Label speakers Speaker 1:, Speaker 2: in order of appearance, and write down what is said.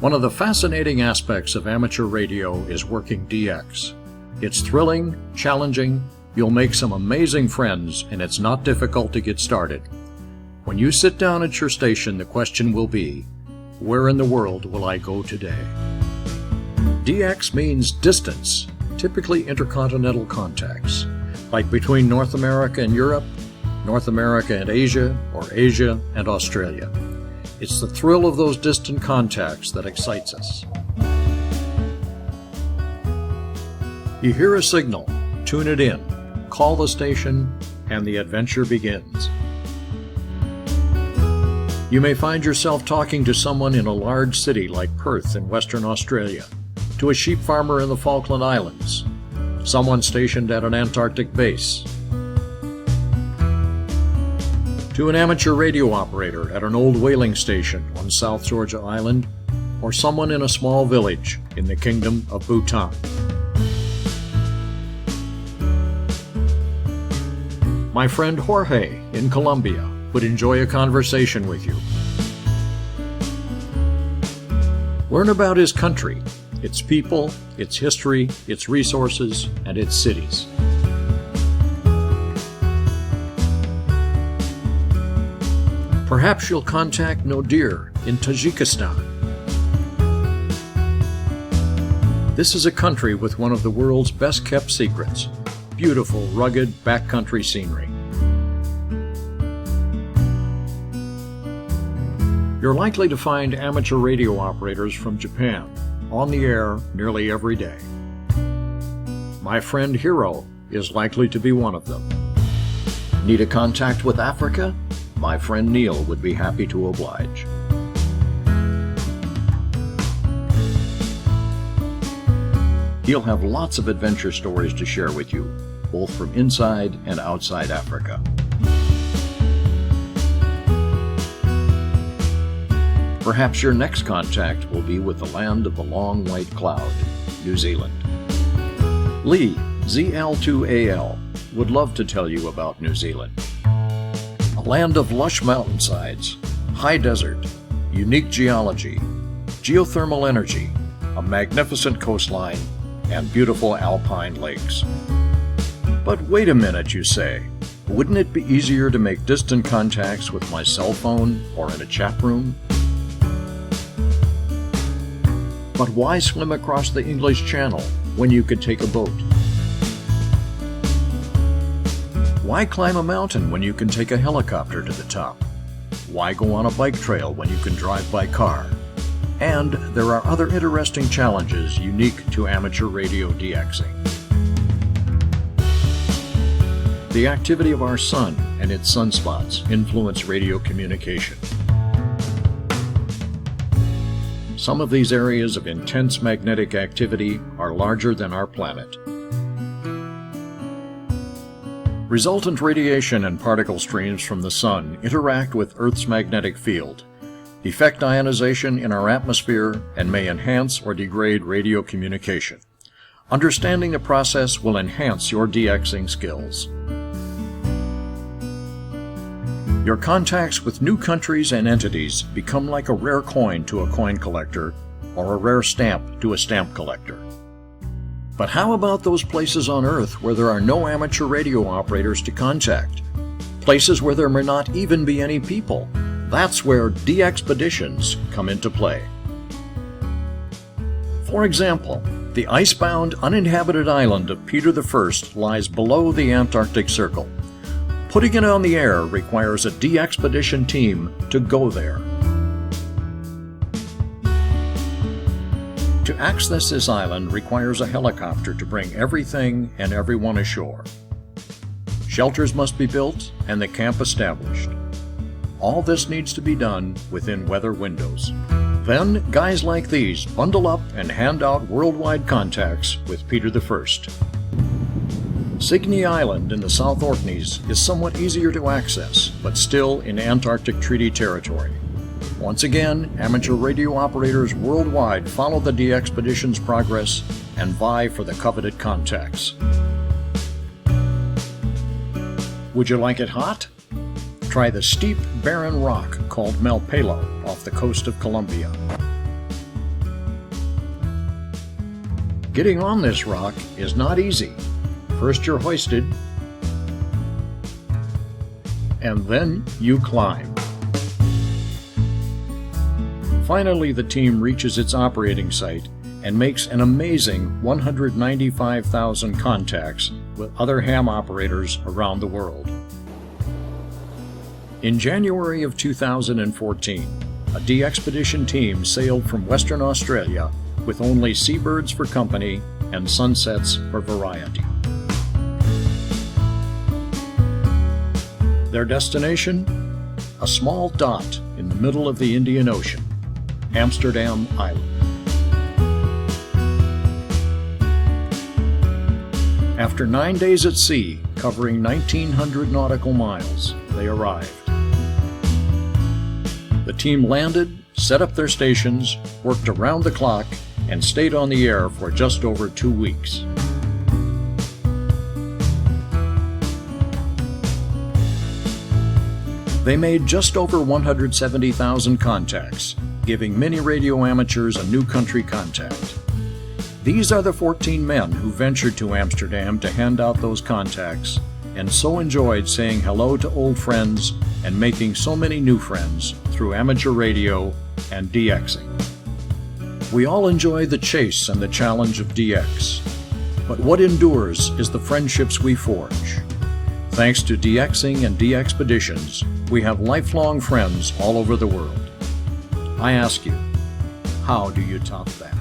Speaker 1: One of the fascinating aspects of amateur radio is working DX. It's thrilling, challenging, you'll make some amazing friends, and it's not difficult to get started. When you sit down at your station, the question will be, where in the world will I go today? DX means distance, typically intercontinental contacts, like between North America and Europe, North America and Asia, or Asia and Australia. It's the thrill of those distant contacts that excites us. You hear a signal, tune it in, call the station, and the adventure begins. You may find yourself talking to someone in a large city like Perth in Western Australia, to a sheep farmer in the Falkland Islands, someone stationed at an Antarctic base, to an amateur radio operator at an old whaling station on South Georgia Island, or someone in a small village in the Kingdom of Bhutan. My friend Jorge in Colombia would enjoy a conversation with you. Learn about his country, its people, its history, its resources, and its cities. Perhaps you'll contact Nodir in Tajikistan. This is a country with one of the world's best-kept secrets, beautiful, rugged, backcountry scenery. You're likely to find amateur radio operators from Japan on the air nearly every day. My friend Hiro is likely to be one of them. Need a contact with Africa? My friend Neil would be happy to oblige. He'll have lots of adventure stories to share with you, both from inside and outside Africa. Perhaps your next contact will be with the land of the long white cloud, New Zealand. Lee, ZL2AL, would love to tell you about New Zealand. A land of lush mountainsides, high desert, unique geology, geothermal energy, a magnificent coastline, and beautiful alpine lakes. But wait a minute, you say. Wouldn't it be easier to make distant contacts with my cell phone or in a chat room? But why swim across the English Channel when you could take a boat? Why climb a mountain when you can take a helicopter to the top? Why go on a bike trail when you can drive by car? And there are other interesting challenges unique to amateur radio DXing. The activity of our sun and its sunspots influence radio communication. Some of these areas of intense magnetic activity are larger than our planet. Resultant radiation and particle streams from the sun interact with Earth's magnetic field, effect ionization in our atmosphere, and may enhance or degrade radio communication. Understanding the process will enhance your DXing skills. Your contacts with new countries and entities become like a rare coin to a coin collector or a rare stamp to a stamp collector. But how about those places on Earth where there are no amateur radio operators to contact? Places where there may not even be any people? That's where DXpeditions come into play. For example, the icebound, uninhabited island of Peter I lies below the Antarctic Circle. Putting it on the air requires a DXpedition team to go there. To access this island requires a helicopter to bring everything and everyone ashore. Shelters must be built and the camp established. All this needs to be done within weather windows. Then, guys like these bundle up and hand out worldwide contacts with Peter I. Signy Island in the South Orkneys is somewhat easier to access, but still in Antarctic Treaty territory. Once again, amateur radio operators worldwide follow the DXpedition's progress and vie for the coveted contacts. Would you like it hot? Try the steep, barren rock called Malpelo off the coast of Colombia. Getting on this rock is not easy. First you're hoisted, and then you climb. Finally, the team reaches its operating site and makes an amazing 195,000 contacts with other ham operators around the world. In January of 2014, a DXpedition team sailed from Western Australia with only seabirds for company and sunsets for variety. Their destination? A small dot in the middle of the Indian Ocean, Amsterdam Island. After 9 days at sea, covering 1,900 nautical miles, they arrived. The team landed, set up their stations, worked around the clock, and stayed on the air for just over 2 weeks. They made just over 170,000 contacts, giving many radio amateurs a new country contact. These are the 14 men who ventured to Amsterdam to hand out those contacts, and so enjoyed saying hello to old friends and making so many new friends through amateur radio and DXing. We all enjoy the chase and the challenge of DX, but what endures is the friendships we forge. Thanks to DXing and DXpeditions, we have lifelong friends all over the world. I ask you, how do you top that?